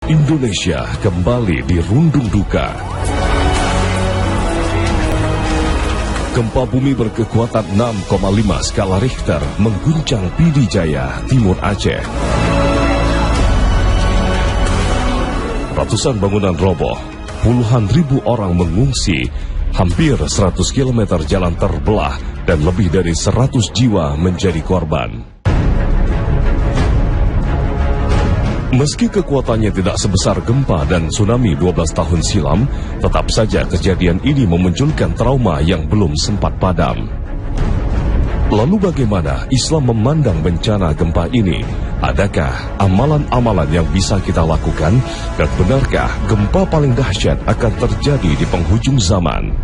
Indonesia kembali dirundung duka. Gempa bumi berkekuatan 6,5 skala Richter mengguncang Pidijaya, Timur Aceh. Ratusan bangunan roboh, puluhan ribu orang mengungsi, hampir 100 km jalan terbelah, dan lebih dari 100 jiwa menjadi korban. Meski kekuatannya tidak sebesar gempa dan tsunami 12 tahun silam, tetap saja kejadian ini memunculkan trauma yang belum sempat padam. Lalu bagaimana Islam memandang bencana gempa ini? Adakah amalan-amalan yang bisa kita lakukan? Dan benarkah gempa paling dahsyat akan terjadi di penghujung zaman?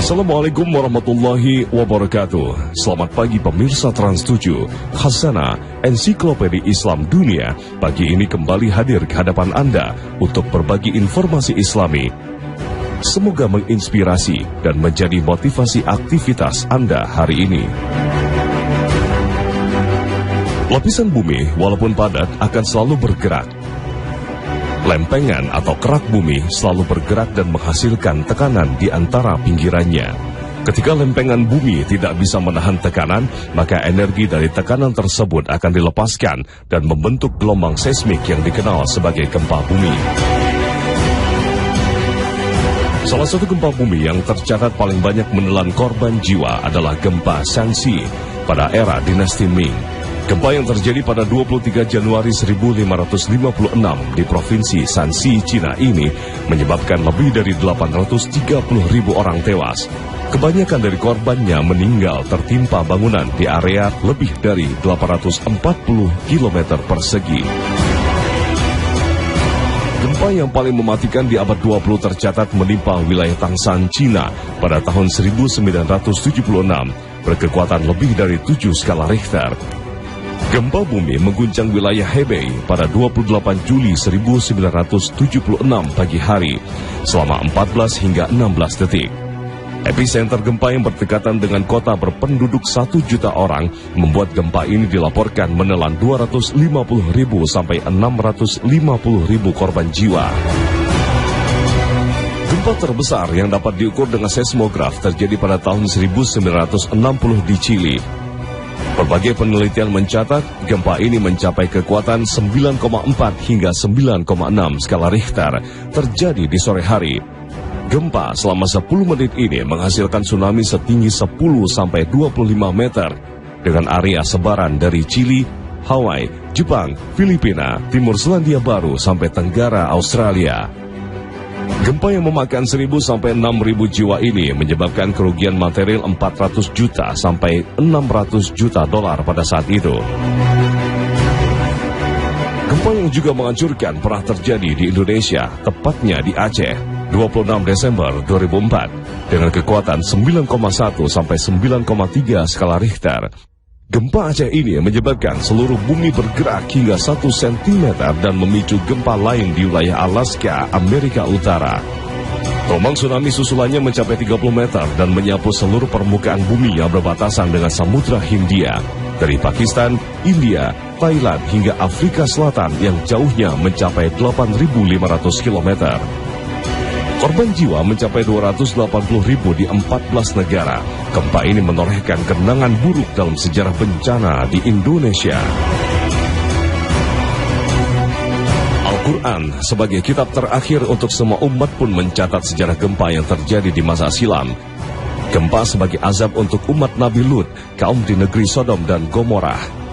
Assalamualaikum warahmatullahi wabarakatuh. Selamat pagi pemirsa Trans 7. Khazanah Ensiklopedia Islam Dunia pagi ini kembali hadir ke hadapan Anda untuk berbagi informasi Islami. Semoga menginspirasi dan menjadi motivasi aktivitas Anda hari ini. Lapisan bumi walaupun padat akan selalu bergerak. Lempengan atau kerak bumi selalu bergerak dan menghasilkan tekanan di antara pinggirannya. Ketika lempengan bumi tidak bisa menahan tekanan, maka energi dari tekanan tersebut akan dilepaskan dan membentuk gelombang seismik yang dikenal sebagai gempa bumi. Salah satu gempa bumi yang tercatat paling banyak menelan korban jiwa adalah gempa Shanxi pada era dinasti Ming. Gempa yang terjadi pada 23 Januari 1556 di Provinsi Shanxi, Cina ini menyebabkan lebih dari 830.000 orang tewas. Kebanyakan dari korbannya meninggal tertimpa bangunan di area lebih dari 840 km persegi. Gempa yang paling mematikan di abad 20 tercatat menimpa wilayah Tangshan, Cina pada tahun 1976, berkekuatan lebih dari 7 skala Richter. Gempa bumi mengguncang wilayah Hebei pada 28 Juli 1976 pagi hari, selama 14 hingga 16 detik. Epicenter gempa yang berdekatan dengan kota berpenduduk 1 juta orang membuat gempa ini dilaporkan menelan 250.000 sampai 650.000 korban jiwa. Gempa terbesar yang dapat diukur dengan seismograf terjadi pada tahun 1960 di Chili. Berbagai penelitian mencatat gempa ini mencapai kekuatan 9,4 hingga 9,6 skala Richter terjadi di sore hari. Gempa selama 10 menit ini menghasilkan tsunami setinggi 10 sampai 25 meter dengan area sebaran dari Chili, Hawaii, Jepang, Filipina, Timur Selandia Baru sampai Tenggara Australia. Gempa yang memakan 1.000 sampai 6.000 jiwa ini menyebabkan kerugian material 400 juta sampai 600 juta dolar pada saat itu. Gempa yang juga menghancurkan pernah terjadi di Indonesia, tepatnya di Aceh, 26 Desember 2004, dengan kekuatan 9,1 sampai 9,3 skala Richter. Gempa Aceh ini menyebabkan seluruh bumi bergerak hingga 1 cm dan memicu gempa lain di wilayah Alaska, Amerika Utara. Gelombang tsunami susulannya mencapai 30 meter dan menyapu seluruh permukaan bumi yang berbatasan dengan Samudra Hindia, dari Pakistan, India, Thailand hingga Afrika Selatan yang jauhnya mencapai 8.500 km. Korban jiwa mencapai 280.000 di 14 negara. Gempa ini menorehkan kenangan buruk dalam sejarah bencana di Indonesia. Al-Quran sebagai kitab terakhir untuk semua umat pun mencatat sejarah gempa yang terjadi di masa silam. Gempa sebagai azab untuk umat Nabi Lut, kaum di negeri Sodom dan Gomorrah.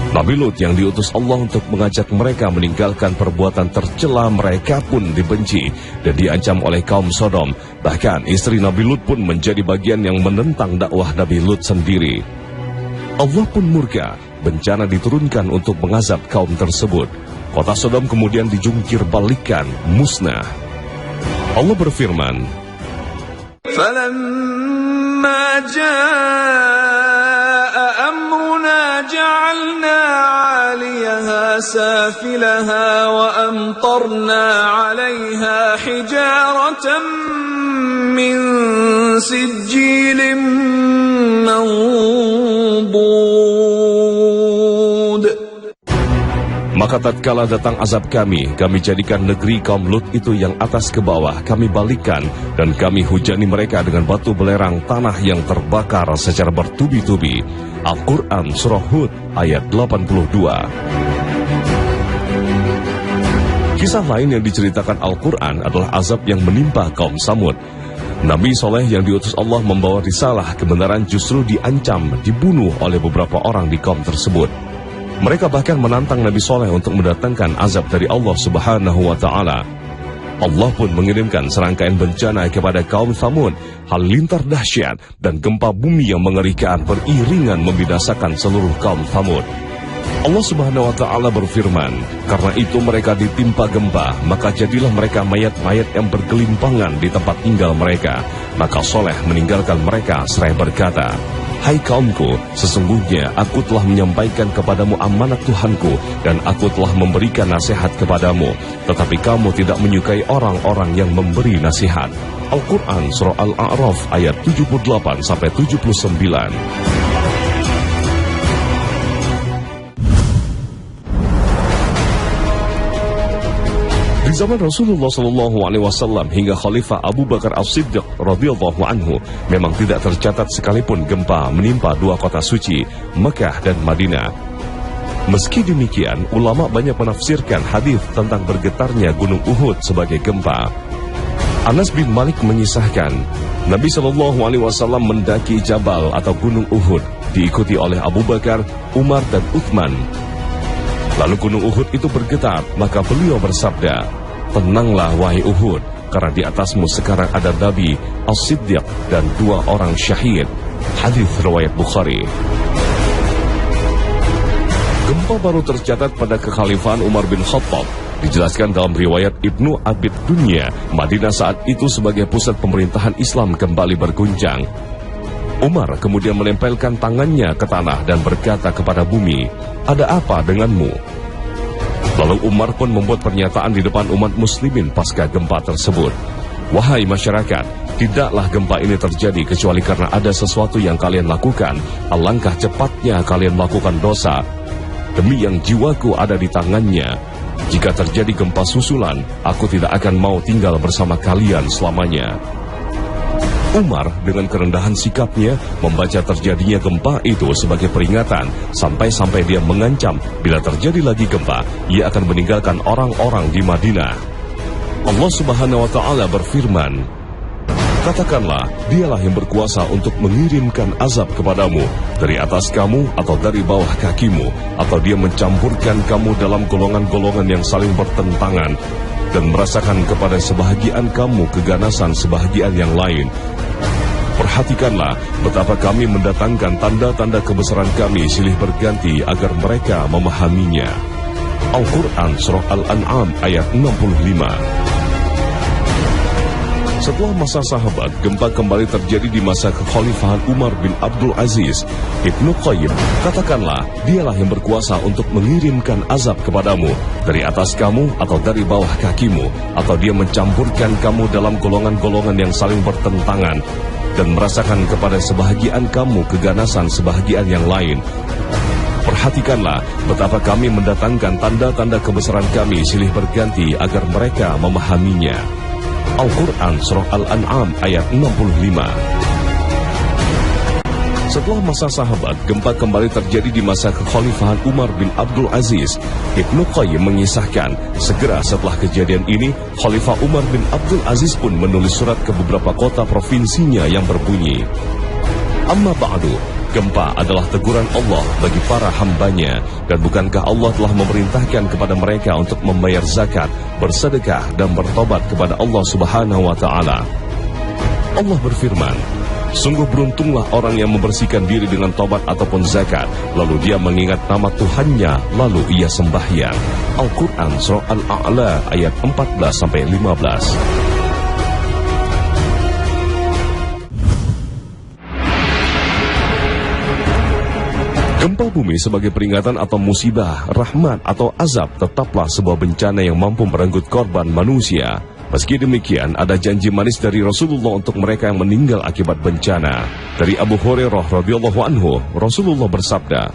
Nabi Lut yang diutus Allah untuk mengajak mereka meninggalkan perbuatan tercela mereka pun dibenci dan diancam oleh kaum Sodom. Bahkan istri Nabi Lut pun menjadi bagian yang menentang dakwah Nabi Lut sendiri. Allah pun murka, bencana diturunkan untuk mengazab kaum tersebut. Kota Sodom kemudian dijungkir balikan, musnah. Allah berfirman, فَلَمَّا جَاءَ جعلنا عاليها سافلها وأمطرنا عليها حجارة من سجيل منضود. Maka tatkala datang azab kami jadikan negeri kaum Lut itu yang atas ke bawah kami balikkan, dan kami hujani mereka dengan batu belerang tanah yang terbakar secara bertubi-tubi. Al-Quran Surah Hud ayat 82. Kisah lain yang diceritakan Al-Quran adalah azab yang menimpa kaum Samud. Nabi Soleh yang diutus Allah membawa risalah kebenaran justru diancam, dibunuh oleh beberapa orang di kaum tersebut. Mereka bahkan menantang Nabi Soleh untuk mendatangkan azab dari Allah Subhanahu wa Ta'ala. Allah pun mengirimkan serangkaian bencana kepada kaum Tsamud, halilintar dahsyat dan gempa bumi yang mengerikan beriringan membinasakan seluruh kaum Tsamud. Allah Subhanahu wa Ta'ala berfirman, karena itu mereka ditimpa gempa, maka jadilah mereka mayat-mayat yang bergelimpangan di tempat tinggal mereka. Maka Soleh meninggalkan mereka seraya berkata, hai kaumku, sesungguhnya aku telah menyampaikan kepadamu amanat Tuhanku, dan aku telah memberikan nasihat kepadamu, tetapi kamu tidak menyukai orang-orang yang memberi nasihat. Al-Quran Surah Al-A'raf ayat 78-79. Di zaman Rasulullah SAW hingga Khalifah Abu Bakar As-Siddiq radhiyallahu anhu, memang tidak tercatat sekalipun gempa menimpa dua kota suci, Mekah dan Madinah. Meski demikian, ulama banyak menafsirkan hadis tentang bergetarnya Gunung Uhud sebagai gempa. Anas bin Malik mengisahkan, Nabi SAW mendaki Jabal atau Gunung Uhud, diikuti oleh Abu Bakar, Umar dan Uthman. Lalu Gunung Uhud itu bergetar, maka beliau bersabda, tenanglah wahai Uhud, karena di atasmu sekarang ada Nabi, As-Siddiq dan dua orang syahid. Hadis riwayat Bukhari. Gempa baru tercatat pada kekhalifahan Umar bin Khattab. Dijelaskan dalam riwayat Ibnu Abid Dunya, Madinah saat itu sebagai pusat pemerintahan Islam kembali berguncang. Umar kemudian menempelkan tangannya ke tanah dan berkata kepada bumi, ada apa denganmu? Lalu Umar pun membuat pernyataan di depan umat muslimin pasca gempa tersebut. Wahai masyarakat, tidaklah gempa ini terjadi kecuali karena ada sesuatu yang kalian lakukan. Alangkah cepatnya kalian melakukan dosa. Demi yang jiwaku ada di tangannya, jika terjadi gempa susulan, aku tidak akan mau tinggal bersama kalian selamanya. Umar dengan kerendahan sikapnya membaca terjadinya gempa itu sebagai peringatan, sampai-sampai dia mengancam bila terjadi lagi gempa, ia akan meninggalkan orang-orang di Madinah. Allah Subhanahu wa Ta'ala berfirman, katakanlah, dialah yang berkuasa untuk mengirimkan azab kepadamu dari atas kamu atau dari bawah kakimu, atau dia mencampurkan kamu dalam golongan-golongan yang saling bertentangan, dan merasakan kepada sebahagian kamu keganasan sebahagian yang lain. Perhatikanlah betapa kami mendatangkan tanda-tanda kebesaran kami silih berganti agar mereka memahaminya. Al-Quran Surah Al-An'am ayat 65. Setelah masa sahabat, gempa kembali terjadi di masa kekhalifahan Umar bin Abdul Aziz. Ibnu Qayyim, katakanlah, dialah yang berkuasa untuk mengirimkan azab kepadamu dari atas kamu atau dari bawah kakimu, atau dia mencampurkan kamu dalam golongan-golongan yang saling bertentangan, dan merasakan kepada sebahagian kamu keganasan sebahagian yang lain. Perhatikanlah betapa kami mendatangkan tanda-tanda kebesaran kami silih berganti agar mereka memahaminya. Al-Quran Surah Al-An'am ayat 65. Setelah masa sahabat, gempa kembali terjadi di masa kekhalifahan Umar bin Abdul Aziz. Ibnu Qayyim mengisahkan, segera setelah kejadian ini, Khalifah Umar bin Abdul Aziz pun menulis surat ke beberapa kota provinsinya yang berbunyi, Amma ba'du, gempa adalah teguran Allah bagi para hambanya, dan bukankah Allah telah memerintahkan kepada mereka untuk membayar zakat, bersedekah, dan bertobat kepada Allah Subhanahu wa Ta'ala. Allah berfirman, sungguh beruntunglah orang yang membersihkan diri dengan tobat ataupun zakat, lalu dia mengingat nama Tuhannya, lalu ia sembahyang. Al-Quran Surah Al-A'la ayat 14-15. Gempa bumi sebagai peringatan atau musibah, rahmat atau azab tetaplah sebuah bencana yang mampu merenggut korban manusia. Meski demikian, ada janji manis dari Rasulullah untuk mereka yang meninggal akibat bencana. Dari Abu Hurairah radhiyallahu anhu, Rasulullah bersabda,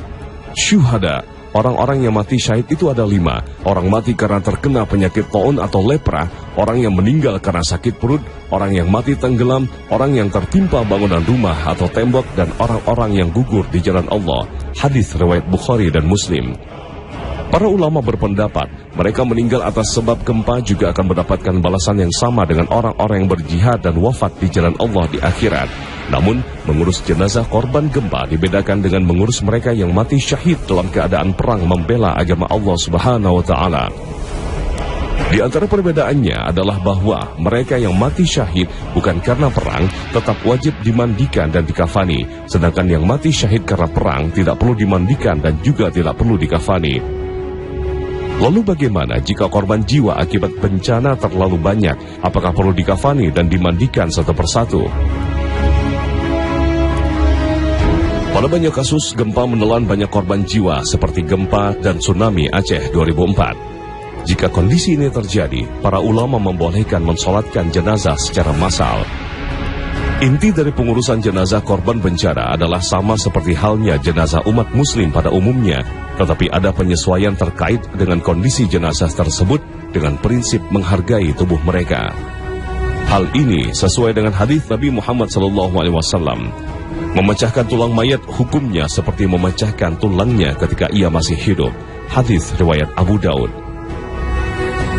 "Syuhada, orang-orang yang mati syahid itu ada 5. Orang mati karena terkena penyakit taun atau lepra, orang yang meninggal karena sakit perut, orang yang mati tenggelam, orang yang tertimpa bangunan rumah atau tembok, dan orang-orang yang gugur di jalan Allah." Hadis riwayat Bukhari dan Muslim. Para ulama berpendapat, mereka meninggal atas sebab gempa juga akan mendapatkan balasan yang sama dengan orang-orang yang berjihad dan wafat di jalan Allah di akhirat. Namun, mengurus jenazah korban gempa dibedakan dengan mengurus mereka yang mati syahid dalam keadaan perang membela agama Allah Subhanahu wa Ta'ala. Di antara perbedaannya adalah bahwa mereka yang mati syahid bukan karena perang tetap wajib dimandikan dan dikafani, sedangkan yang mati syahid karena perang tidak perlu dimandikan dan juga tidak perlu dikafani. Lalu bagaimana jika korban jiwa akibat bencana terlalu banyak? Apakah perlu dikafani dan dimandikan satu persatu? Pada banyak kasus, gempa menelan banyak korban jiwa seperti gempa dan tsunami Aceh 2004. Jika kondisi ini terjadi, para ulama membolehkan mensolatkan jenazah secara massal. Inti dari pengurusan jenazah korban bencana adalah sama seperti halnya jenazah umat muslim pada umumnya, tetapi ada penyesuaian terkait dengan kondisi jenazah tersebut dengan prinsip menghargai tubuh mereka. Hal ini sesuai dengan hadis Nabi Muhammad SAW. Memecahkan tulang mayat hukumnya seperti memecahkan tulangnya ketika ia masih hidup. Hadis riwayat Abu Daud.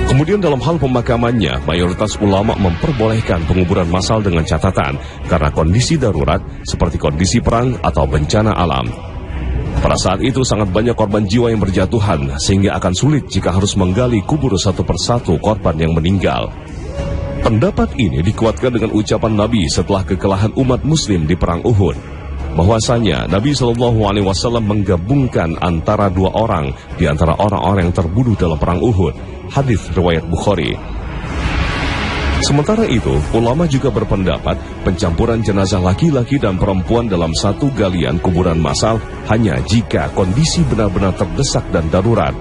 Kemudian dalam hal pemakamannya, mayoritas ulama memperbolehkan penguburan massal dengan catatan karena kondisi darurat seperti kondisi perang atau bencana alam. Pada saat itu sangat banyak korban jiwa yang berjatuhan sehingga akan sulit jika harus menggali kubur satu persatu korban yang meninggal. Pendapat ini dikuatkan dengan ucapan Nabi setelah kekalahan umat muslim di perang Uhud, bahwasanya Nabi SAW menggabungkan antara 2 orang di antara orang-orang yang terbunuh dalam perang Uhud. Hadis riwayat Bukhari. Sementara itu, ulama juga berpendapat pencampuran jenazah laki-laki dan perempuan dalam satu galian kuburan massal hanya jika kondisi benar-benar terdesak dan darurat.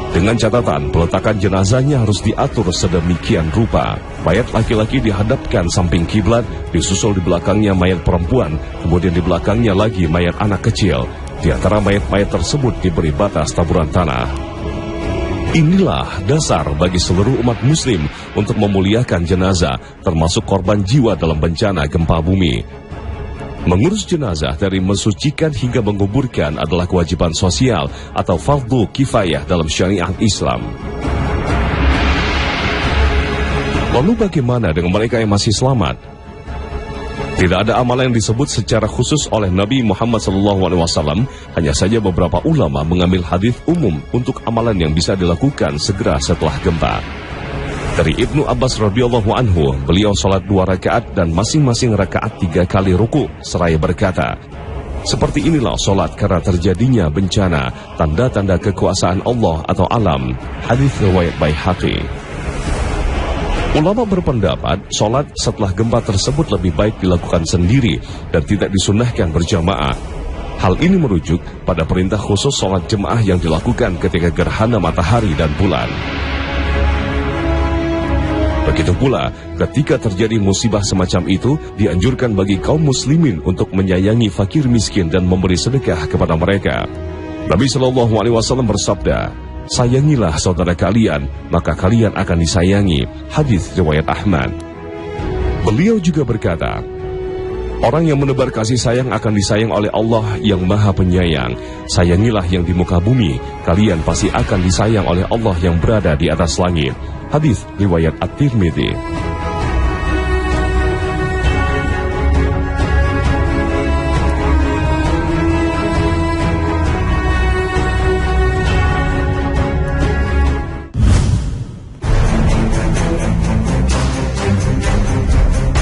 Dengan catatan, peletakan jenazahnya harus diatur sedemikian rupa. Mayat laki-laki dihadapkan samping kiblat, disusul di belakangnya mayat perempuan, kemudian di belakangnya lagi mayat anak kecil. Di antara mayat-mayat tersebut diberi batas taburan tanah. Inilah dasar bagi seluruh umat muslim untuk memuliakan jenazah, termasuk korban jiwa dalam bencana gempa bumi. Mengurus jenazah dari mensucikan hingga menguburkan adalah kewajiban sosial atau fardhu kifayah dalam syariat Islam. Lalu bagaimana dengan mereka yang masih selamat? Tidak ada amalan yang disebut secara khusus oleh Nabi Muhammad SAW. Hanya saja beberapa ulama mengambil hadis umum untuk amalan yang bisa dilakukan segera setelah gempa. Dari Ibnu Abbas radhiyallahu anhu, beliau salat 2 rakaat dan masing-masing rakaat 3 kali ruku seraya berkata, "Seperti inilah salat karena terjadinya bencana, tanda-tanda kekuasaan Allah atau alam." Hadis riwayat Baihaqi. Ulama berpendapat sholat setelah gempa tersebut lebih baik dilakukan sendiri dan tidak disunnahkan berjamaah. Hal ini merujuk pada perintah khusus sholat jemaah yang dilakukan ketika gerhana matahari dan bulan. Begitu pula, ketika terjadi musibah semacam itu, dianjurkan bagi kaum muslimin untuk menyayangi fakir miskin dan memberi sedekah kepada mereka. Nabi SAW bersabda, "Sayangilah saudara kalian, maka kalian akan disayangi." Hadis riwayat Ahmad. Beliau juga berkata, "Orang yang menebar kasih sayang akan disayang oleh Allah yang Maha Penyayang. Sayangilah yang di muka bumi, kalian pasti akan disayang oleh Allah yang berada di atas langit." Hadis riwayat At-Tirmidzi.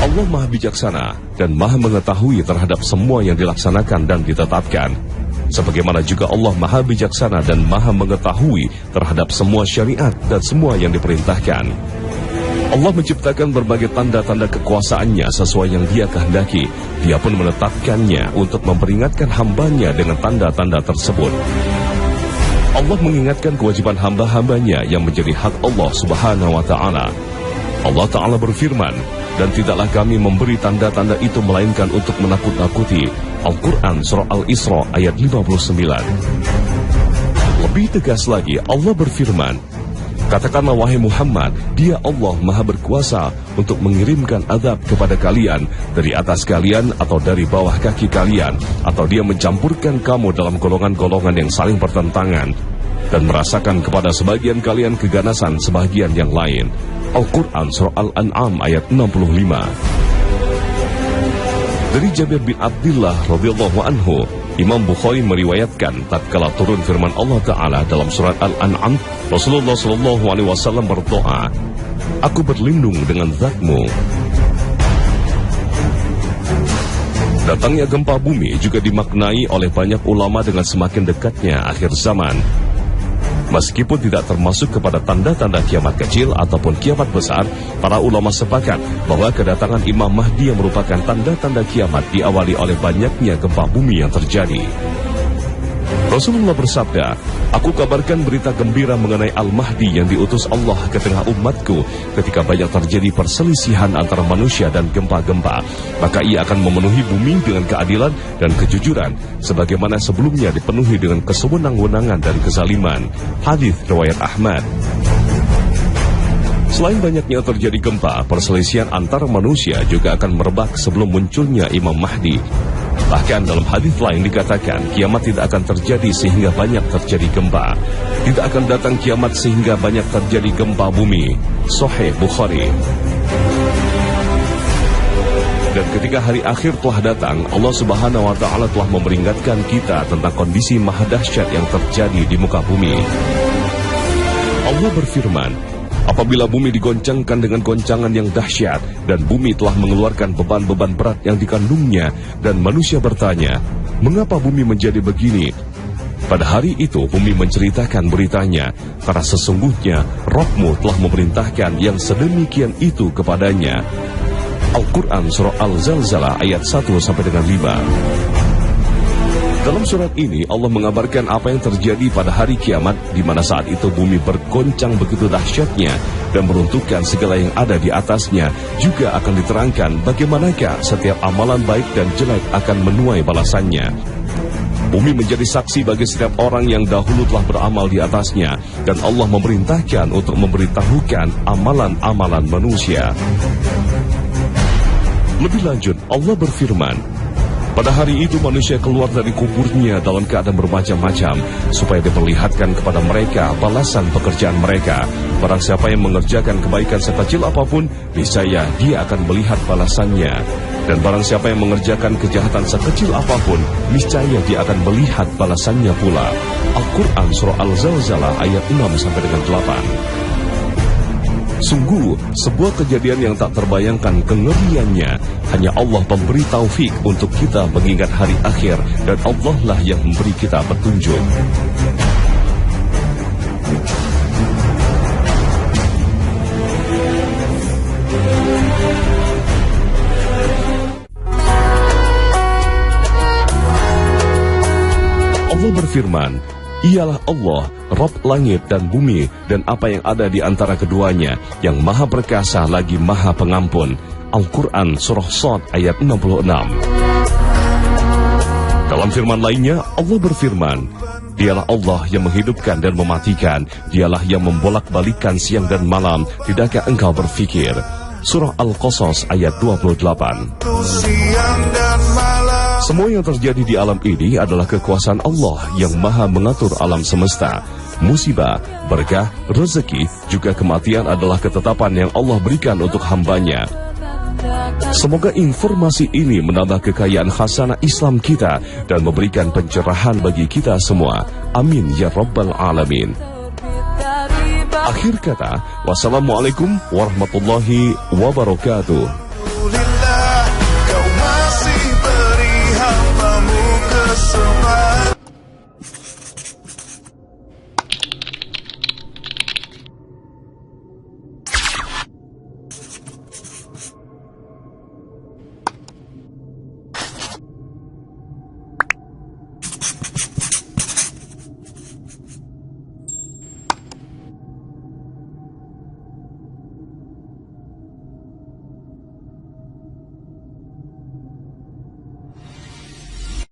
Allah Maha Bijaksana dan Maha Mengetahui terhadap semua yang dilaksanakan dan ditetapkan. Sebagaimana juga Allah Maha Bijaksana dan Maha Mengetahui terhadap semua syariat dan semua yang diperintahkan. Allah menciptakan berbagai tanda-tanda kekuasaannya sesuai yang Dia kehendaki. Dia pun menetapkannya untuk memperingatkan hambanya dengan tanda-tanda tersebut. Allah mengingatkan kewajiban hamba-hambanya yang menjadi hak Allah Subhanahu wa Ta'ala. Allah Ta'ala berfirman, dan tidaklah kami memberi tanda-tanda itu melainkan untuk menakut-nakuti. Al-Quran Surah Al-Isra ayat 59. Lebih tegas lagi, Allah berfirman, katakanlah wahai Muhammad, Dia Allah Maha berkuasa untuk mengirimkan azab kepada kalian dari atas kalian atau dari bawah kaki kalian, atau Dia mencampurkan kamu dalam golongan-golongan yang saling bertentangan dan merasakan kepada sebagian kalian keganasan sebagian yang lain. Al-Quran Surah Al-An'am ayat 65. Dari Jabir bin Abdullah radhiyallahu anhu, Imam Bukhari meriwayatkan tatkala turun firman Allah Ta'ala dalam surat Al-An'am, Rasulullah SAW berdoa, aku berlindung dengan Zat-Mu. Datangnya gempa bumi juga dimaknai oleh banyak ulama dengan semakin dekatnya akhir zaman. Meskipun tidak termasuk kepada tanda-tanda kiamat kecil ataupun kiamat besar, para ulama sepakat bahwa kedatangan Imam Mahdi yang merupakan tanda-tanda kiamat diawali oleh banyaknya gempa bumi yang terjadi. Rasulullah bersabda, aku kabarkan berita gembira mengenai Al-Mahdi yang diutus Allah ke tengah umatku ketika banyak terjadi perselisihan antara manusia dan gempa-gempa. Maka ia akan memenuhi bumi dengan keadilan dan kejujuran, sebagaimana sebelumnya dipenuhi dengan kesewenang-wenangan dan kezaliman. Hadis riwayat Ahmad. Selain banyaknya terjadi gempa, perselisihan antara manusia juga akan merebak sebelum munculnya Imam Mahdi. Bahkan dalam hadis lain dikatakan kiamat tidak akan terjadi sehingga banyak terjadi gempa. Tidak akan datang kiamat sehingga banyak terjadi gempa bumi. Sahih Bukhari. Dan ketika hari akhir telah datang, Allah Subhanahu wa Ta'ala telah memperingatkan kita tentang kondisi maha dahsyat yang terjadi di muka bumi. Allah berfirman, apabila bumi digoncangkan dengan goncangan yang dahsyat dan bumi telah mengeluarkan beban-beban berat yang dikandungnya, dan manusia bertanya, mengapa bumi menjadi begini? Pada hari itu bumi menceritakan beritanya, karena sesungguhnya Rabb-Mu telah memerintahkan yang sedemikian itu kepadanya. Al-Quran Surah Al-Zalzalah ayat 1-5. Dalam surat ini Allah mengabarkan apa yang terjadi pada hari kiamat, di mana saat itu bumi bergoncang begitu dahsyatnya dan meruntuhkan segala yang ada di atasnya. Juga akan diterangkan bagaimanakah setiap amalan baik dan jelek akan menuai balasannya. Bumi menjadi saksi bagi setiap orang yang dahulu telah beramal di atasnya, dan Allah memerintahkan untuk memberitahukan amalan-amalan manusia. Lebih lanjut, Allah berfirman, pada hari itu manusia keluar dari kuburnya dalam keadaan bermacam-macam, supaya diperlihatkan kepada mereka balasan pekerjaan mereka. Barang siapa yang mengerjakan kebaikan sekecil apapun, niscaya dia akan melihat balasannya. Dan barang siapa yang mengerjakan kejahatan sekecil apapun, niscaya dia akan melihat balasannya pula. Al-Quran Surah Al-Zalzalah ayat 6-8. Sungguh, sebuah kejadian yang tak terbayangkan kengeriannya. Hanya Allah pemberi taufik untuk kita mengingat hari akhir, dan Allah lah yang memberi kita petunjuk. Allah berfirman, ialah Allah, Rabb langit dan bumi dan apa yang ada di antara keduanya, yang maha perkasa lagi maha pengampun. Al-Quran Surah Shad ayat 66. Dalam firman lainnya, Allah berfirman, dialah Allah yang menghidupkan dan mematikan, dialah yang membolak-balikan siang dan malam, tidakkah engkau berfikir? Surah Al-Qasas ayat 28. Semua yang terjadi di alam ini adalah kekuasaan Allah yang maha mengatur alam semesta. Musibah, berkah, rezeki, juga kematian adalah ketetapan yang Allah berikan untuk hambanya. Semoga informasi ini menambah kekayaan khasanah Islam kita dan memberikan pencerahan bagi kita semua. Amin ya Rabbal Alamin. Akhir kata, wassalamualaikum warahmatullahi wabarakatuh.